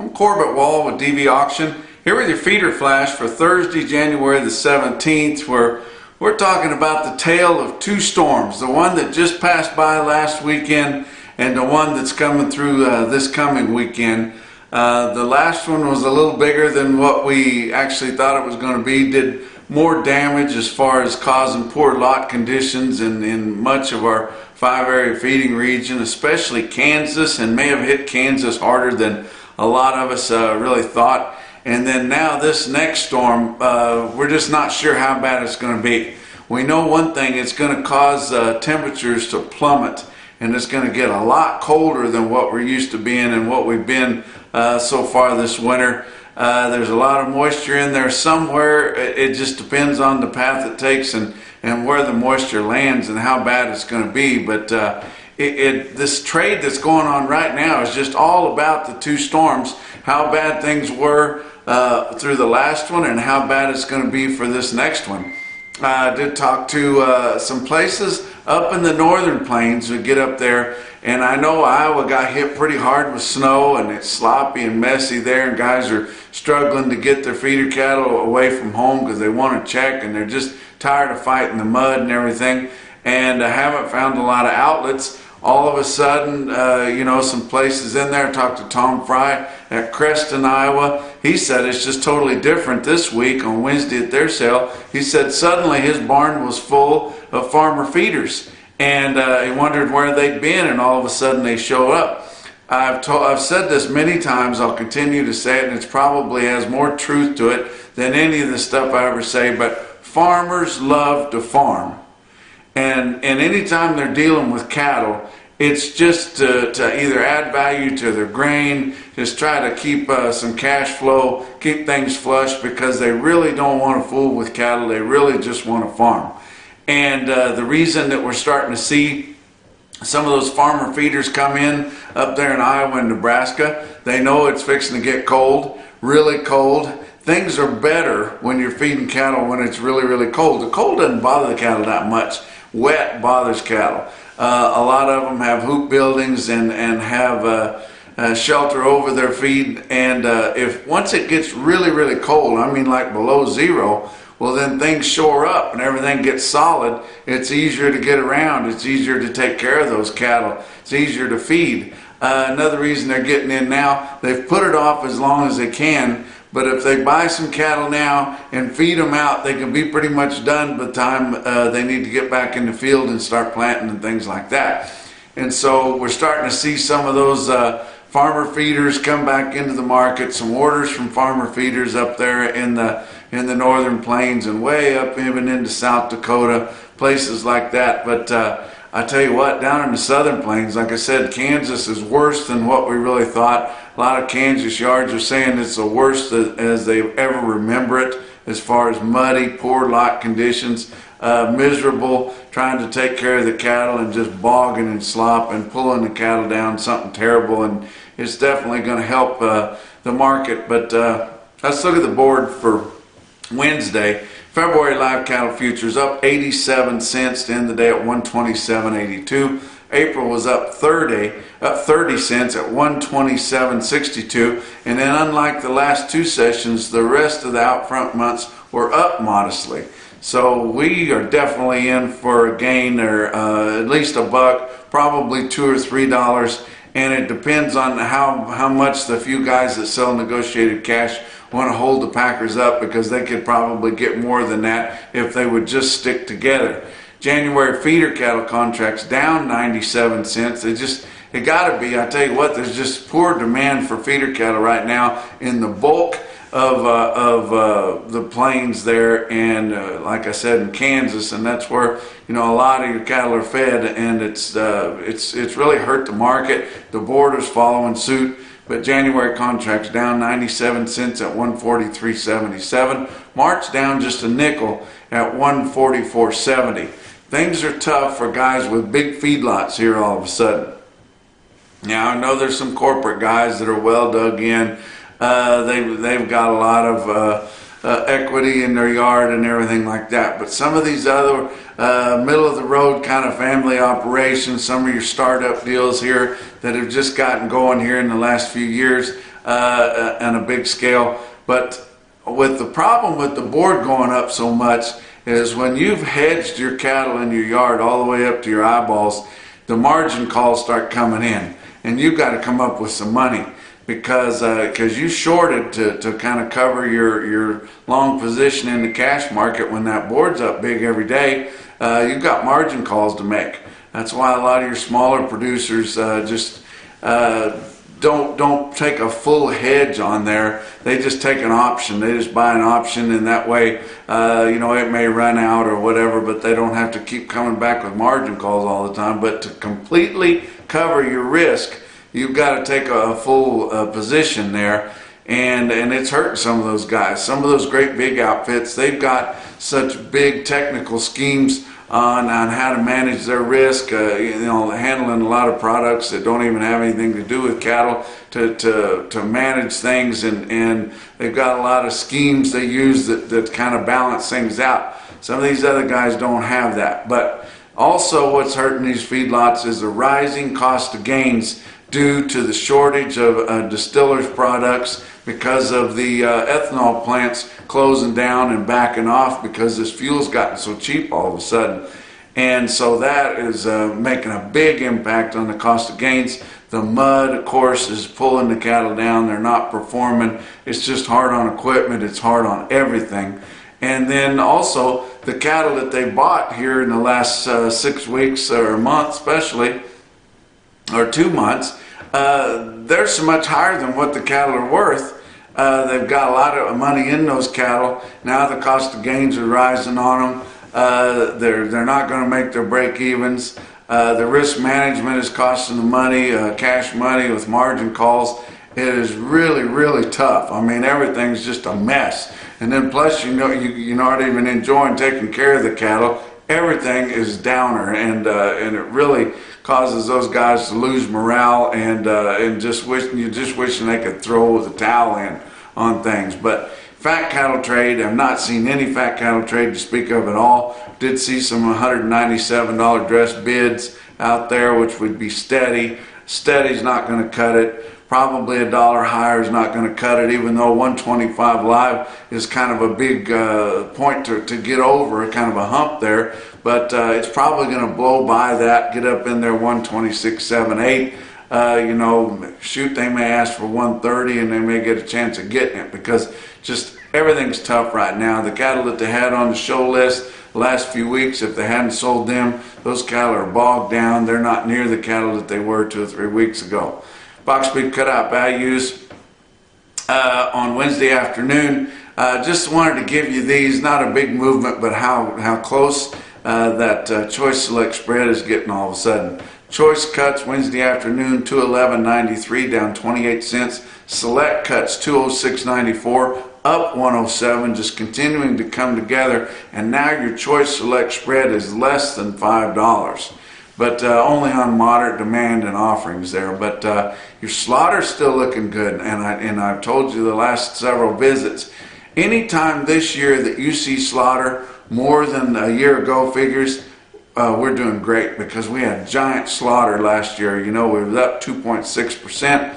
I'm Corbett Wall with DV Auction, here with your feeder flash for Thursday, January the 17th, where we're talking about the tale of two storms, the one that just passed by last weekend and the one that's coming through this coming weekend. The last one was a little bigger than what we actually thought it was going to be, did more damage as far as causing poor lot conditions in much of our 5-area feeding region, especially Kansas, and may have hit Kansas harder than a lot of us really thought. And then now this next storm, we're just not sure how bad it's going to be. We know one thing, it's going to cause temperatures to plummet, and it's going to get a lot colder than what we're used to being and what we've been so far this winter. There's a lot of moisture in there somewhere. It just depends on the path it takes and where the moisture lands and how bad it's going to be. But this trade that's going on right now is just all about the two storms, how bad things were through the last one and how bad it's going to be for this next one. I did talk to some places up in the northern plains that get up there, and I know Iowa got hit pretty hard with snow, and it's sloppy and messy there, and guys are struggling to get their feeder cattle away from home because they want to check, and they're just tired of fighting the mud and everything, and I haven't found a lot of outlets. All of a sudden, some places in there. I talked to Tom Fry at Creston, Iowa. He said it's just totally different this week on Wednesday at their sale. He said suddenly his barn was full of farmer feeders, and he wondered where they'd been, and all of a sudden they showed up. I've said this many times. I'll continue to say it, and it probably has more truth to it than any of the stuff I ever say, but farmers love to farm. And anytime they're dealing with cattle, it's just to either add value to their grain, just try to keep some cash flow, keep things flush, because they really don't want to fool with cattle. They really just want to farm. And the reason that we're starting to see some of those farmer feeders come in up there in Iowa and Nebraska, they know it's fixing to get cold, really cold. Things are better when you're feeding cattle when it's really, really cold. The cold doesn't bother the cattle that much. Wet bothers cattle. A lot of them have hoop buildings and have shelter over their feed, and if once it gets really, really cold, I mean like below zero, well then things shore up and everything gets solid. It's easier to get around. It's easier to take care of those cattle. It's easier to feed. Another reason they're getting in now, they've put it off as long as they can, but if they buy some cattle now and feed them out, they can be pretty much done by the time they need to get back in the field and start planting and things like that. And so we're starting to see some of those farmer feeders come back into the market, some orders from farmer feeders up there in the northern plains and way up even into South Dakota, places like that. But I tell you what, down in the southern plains, like I said, Kansas is worse than what we really thought. A lot of Kansas yards are saying it's the worst as they ever remember it, as far as muddy, poor lot conditions, miserable, trying to take care of the cattle and just bogging and slop and pulling the cattle down, something terrible, and it's definitely going to help the market. But let's look at the board for Wednesday. February live cattle futures up 87 cents to end the day at 127.82. April was up 30 cents at 127.62, and then unlike the last two sessions, the rest of the out front months were up modestly. So we are definitely in for a gain, or at least a buck, probably $2 or $3, and it depends on how much the few guys that sell negotiated cash want to hold the packers up, because they could probably get more than that if they would just stick together. January feeder cattle contracts down 97 cents. It got to be. I tell you what, there's just poor demand for feeder cattle right now in the bulk of the plains there, and like I said, in Kansas, and that's where a lot of your cattle are fed, and it's really hurt the market. The board is following suit. But January contracts down 97 cents at 143.77. March down just a nickel at 144.70. Things are tough for guys with big feedlots here all of a sudden. Now I know there's some corporate guys that are well dug in. They've got a lot of equity in their yard and everything like that. But some of these other middle of the road kind of family operations, some of your startup deals here that have just gotten going here in the last few years on a big scale. But with the problem with the board going up so much is when you've hedged your cattle in your yard all the way up to your eyeballs, the margin calls start coming in, and you've got to come up with some money because you shorted to kind of cover your long position in the cash market. When that board's up big every day, you've got margin calls to make. That's why a lot of your smaller producers just don't take a full hedge on there. They just take an option. They just buy an option, and that way, it may run out or whatever, but they don't have to keep coming back with margin calls all the time. But to completely cover your risk, you've got to take a full position there, and it's hurting some of those guys. Some of those great big outfits, they've got such big technical schemes on how to manage their risk, handling a lot of products that don't even have anything to do with cattle to manage things, and they've got a lot of schemes they use that kind of balance things out. Some of these other guys don't have that. But also what's hurting these feedlots is the rising cost of gains due to the shortage of distillers products because of the ethanol plants closing down and backing off because this fuel's gotten so cheap all of a sudden. And so that is making a big impact on the cost of gains. The mud, of course, is pulling the cattle down. They're not performing. It's just hard on equipment. It's hard on everything. And then also the cattle that they bought here in the last 6 weeks or a month especially, or 2 months, they're so much higher than what the cattle are worth. They've got a lot of money in those cattle. Now the cost of gains are rising on them. They're not going to make their break evens. The risk management is costing them money, cash money with margin calls. It is really, really tough. I mean, everything's just a mess. And then plus, you're not even enjoying taking care of the cattle. Everything is downer, and it really causes those guys to lose morale and just wishing they could throw the towel in on things. But fat cattle trade, I've not seen any fat cattle trade to speak of at all. Did see some $197 dress bids out there, which would be steady. Steady's not going to cut it. Probably $1 higher is not going to cut it, even though 125 live is kind of a big point to get over, kind of a hump there. But it's probably going to blow by that, get up in there 126.78. Shoot, they may ask for 130 and they may get a chance of getting it because just everything's tough right now. The cattle that they had on the show list the last few weeks, if they hadn't sold them, those cattle are bogged down. They're not near the cattle that they were 2 or 3 weeks ago. Box beef cutout values on Wednesday afternoon. Just wanted to give you these, not a big movement, but how close that choice select spread is getting all of a sudden. Choice cuts Wednesday afternoon, 211.93, down 28 cents. Select cuts 206.94, up 107, just continuing to come together. And now your choice select spread is less than $5. But only on moderate demand and offerings there. But your slaughter's still looking good, and I've told you the last several visits. Anytime this year that you see slaughter more than a year ago figures, we're doing great because we had giant slaughter last year. We were up 2.6%.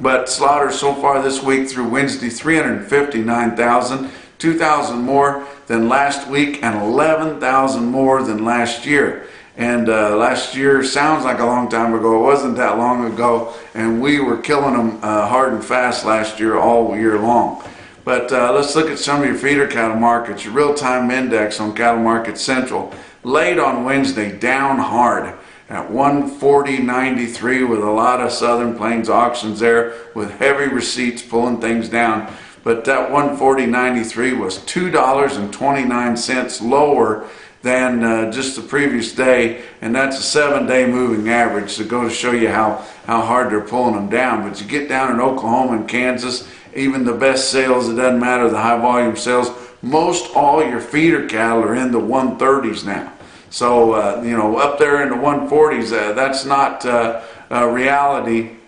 But slaughter so far this week through Wednesday, 359,000, 2,000 more than last week, and 11,000 more than last year. And last year sounds like a long time ago. It wasn't that long ago, and we were killing them hard and fast last year, all year long. But let's look at some of your feeder cattle markets. Your real-time index on Cattle Market Central, late on Wednesday, down hard at 140.93 with a lot of Southern Plains auctions there with heavy receipts pulling things down. But that 140.93 was $2.29 lower than just the previous day, and that's a 7-day moving average to go to show you how hard they're pulling them down. But you get down in Oklahoma and Kansas, even the best sales, it doesn't matter, the high volume sales, most all your feeder cattle are in the 130s now. So, up there in the 140s, that's not reality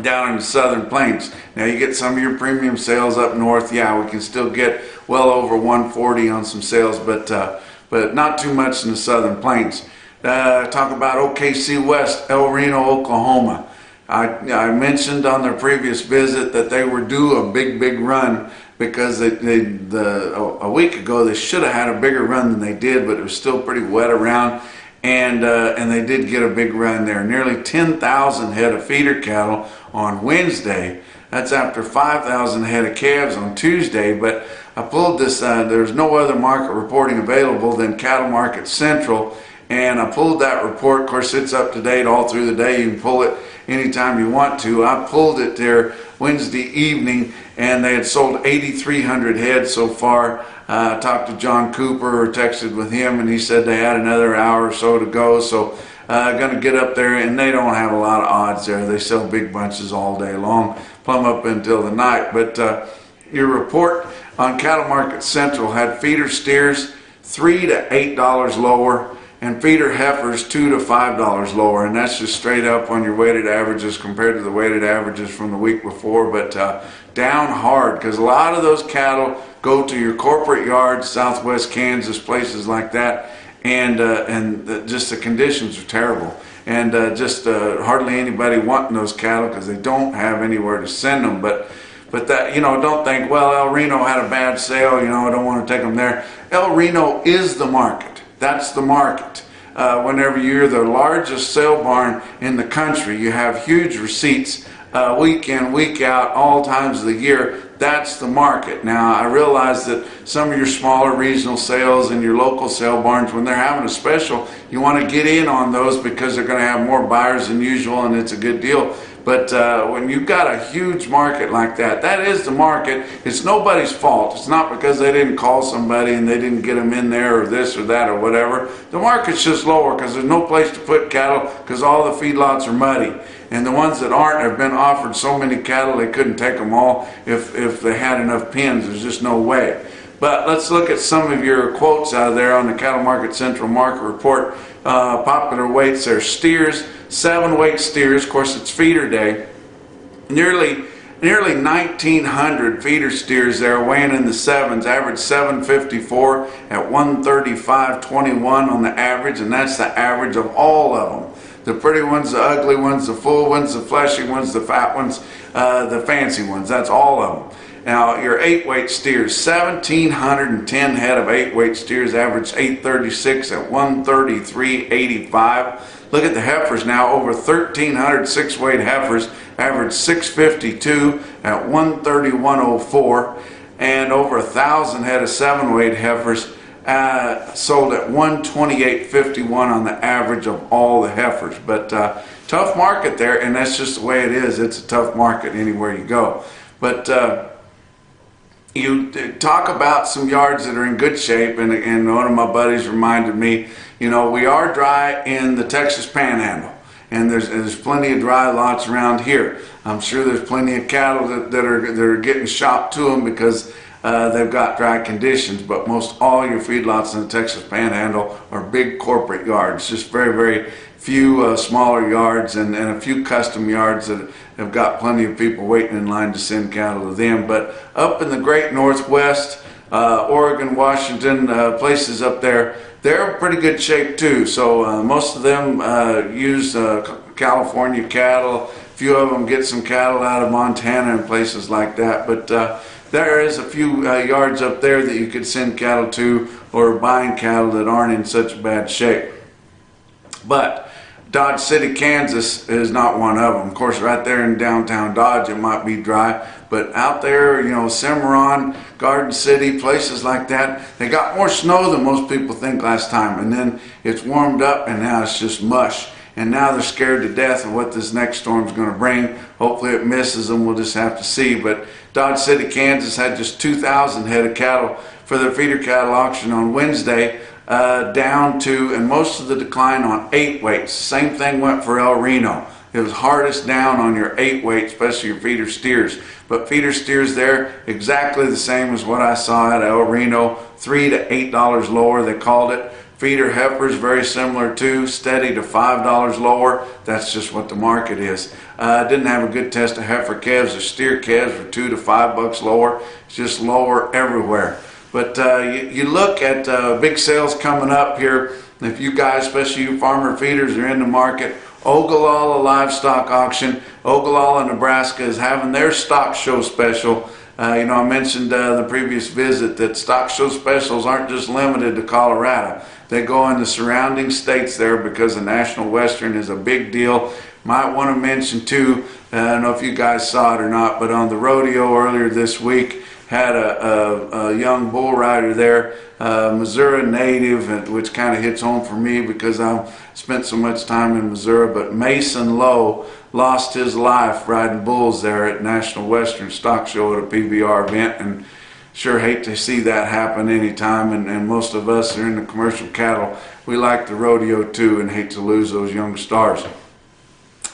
down in the southern plains. Now you get some of your premium sales up north. Yeah, we can still get well over 140 on some sales, but not too much in the southern plains. Talk about OKC West, El Reno, Oklahoma. I mentioned on their previous visit that they were due a big run because a week ago they should have had a bigger run than they did, but it was still pretty wet around, and they did get a big run there. Nearly 10,000 head of feeder cattle on Wednesday. That's after 5,000 head of calves on Tuesday. But I pulled this, there's no other market reporting available than Cattle Market Central, and I pulled that report. Of course, it's up to date all through the day. You can pull it anytime you want to. I pulled it there Wednesday evening, and they had sold 8,300 head so far. I talked to John Cooper, or texted with him, and he said they had another hour or so to go. So going to get up there, and they don't have a lot of odds there. They sell big bunches all day long, plumb up until the night. But your report on Cattle Market Central had feeder steers $3 to $8 lower, and feeder heifers $2 to $5 lower, and that's just straight up on your weighted averages compared to the weighted averages from the week before. But down hard, because a lot of those cattle go to your corporate yards, Southwest Kansas, places like that, and just the conditions are terrible, and just hardly anybody wanting those cattle because they don't have anywhere to send them. But that, don't think, well, El Reno had a bad sale, I don't want to take them there. El Reno is the market. That's the market. Whenever you're the largest sale barn in the country, you have huge receipts week in, week out, all times of the year. That's the market. Now, I realize that some of your smaller regional sales and your local sale barns, when they're having a special, you want to get in on those because they're going to have more buyers than usual, and it's a good deal. But when you've got a huge market like that, that is the market. It's nobody's fault. It's not because they didn't call somebody and they didn't get them in there or this or that or whatever. The market's just lower because there's no place to put cattle because all the feedlots are muddy. And the ones that aren't have been offered so many cattle they couldn't take them all if they had enough pens. There's just no way. But let's look at some of your quotes out of there on the Cattle Market Central Market Report. Popular weights there. Steers, 7-weight steers. Of course, it's feeder day. Nearly 1,900 feeder steers there weighing in the sevens. Average 754 at 135.21 on the average, and that's the average of all of them. The pretty ones, the ugly ones, the full ones, the fleshy ones, the fat ones, the fancy ones. That's all of them. Now, your 8-weight steers, 1,710 head of 8-weight steers, average 836 at 133.85. Look at the heifers now, over 1,300 6-weight heifers, average 652 at 131.04, and over 1,000 head of 7-weight heifers sold at 128.51 on the average of all the heifers. But tough market there, and that's just the way it is. It's a tough market anywhere you go. But you talk about some yards that are in good shape, and one of my buddies reminded me, we are dry in the Texas Panhandle, and there's plenty of dry lots around here. I'm sure there's plenty of cattle that are getting shopped to them because they've got dry conditions, but most all your feedlots in the Texas Panhandle are big corporate yards, just very few smaller yards and a few custom yards that have got plenty of people waiting in line to send cattle to them. But up in the great Northwest, Oregon, Washington, places up there, they're in pretty good shape too. So most of them use California cattle. A few of them get some cattle out of Montana and places like that. But there is a few yards up there that you could send cattle to, or buying cattle that aren't in such bad shape. But Dodge City, Kansas is not one of them. Of course, right there in downtown Dodge, it might be dry, but out there, Cimarron, Garden City, places like that, they got more snow than most people think last time, and then it's warmed up, and now it's just mush. And now they're scared to death of what this next storm's going to bring. Hopefully it misses them. We'll just have to see. But Dodge City, Kansas had just 2,000 head of cattle for their feeder cattle auction on Wednesday, down to, and most of the decline on 8 weights. Same thing went for El Reno. It was hardest down on your 8 weight, especially your feeder steers. But feeder steers there, exactly the same as what I saw at El Reno, $3 to $8 lower, they called it. Feeder heifers, very similar too, steady to $5 lower. That's just what the market is. Didn't have a good test of heifer calves or steer calves for $2 to $5 lower. It's just lower everywhere. But you look at big sales coming up here. If you guys, especially you farmer feeders, are in the market, Ogallala Livestock Auction, Ogallala, Nebraska is having their stock show special. I mentioned the previous visit that stock show specials aren't just limited to Colorado. They go in the surrounding states there because the National Western is a big deal. Might want to mention too, I don't know if you guys saw it or not, but on the rodeo earlier this week, had a young bull rider there, Missouri native, which kind of hits home for me because I've spent so much time in Missouri, but Mason Lowe lost his life riding bulls there at National Western Stock Show at a PBR event, and sure hate to see that happen anytime, and most of us are in the commercial cattle. We like the rodeo too and hate to lose those young stars.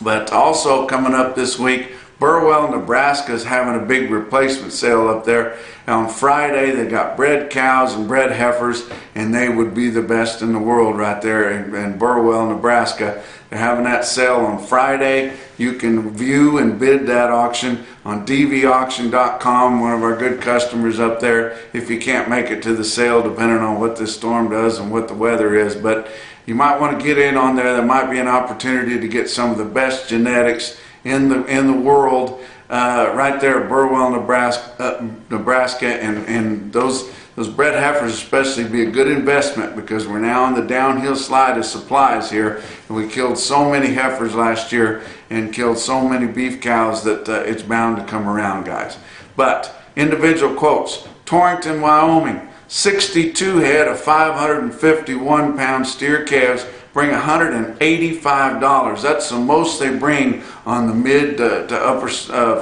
But also coming up this week, Burwell, Nebraska is having a big replacement sale up there. On Friday, they got bred cows and bred heifers, and they would be the best in the world right there in Burwell, Nebraska. They're having that sale on Friday. You can view and bid that auction on dvauction.com, one of our good customers up there, if you can't make it to the sale, depending on what this storm does and what the weather is. But you might want to get in on there. There might be an opportunity to get some of the best genetics in the world right there at Burwell, Nebraska, and those bred heifers especially be a good investment because we're now on the downhill slide of supplies here, and we killed so many heifers last year and killed so many beef cows that it's bound to come around, guys. But individual quotes: Torrington, Wyoming, 62 head of 551-pound steer calves bring $185. That's the most they bring on the mid to upper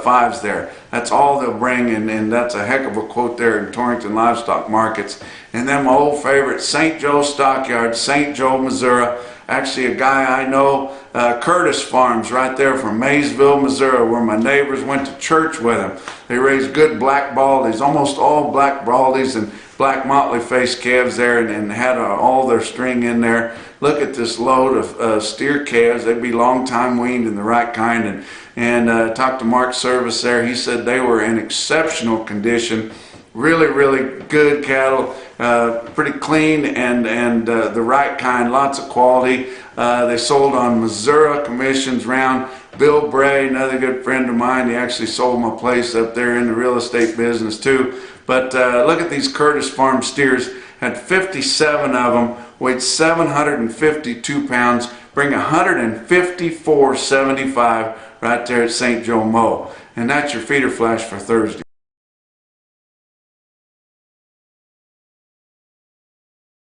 fives there. That's all they'll bring, and that's a heck of a quote there in Torrington livestock markets. And then my old favorite, St. Joe Stockyard, St. Joe, Missouri. Actually, a guy I know, Curtis Farms, right there from Maysville, Missouri, where my neighbors went to church with him. They raise good black baldies, almost all black baldies and black motley faced calves there, and had all their string in there. Look at this load of steer calves. They'd be long time weaned in the right kind, and talked to Mark Service there. He said they were in exceptional condition. Really, really good cattle, pretty clean and the right kind, lots of quality. They sold on Missouri commissions round. Bill Bray, another good friend of mine, he actually sold my place up there in the real estate business too. But look at these Curtis Farm steers, had 57 of them, weighed 752 pounds, bring $154.75 right there at St. Joe Mo. And that's your feeder flash for Thursday.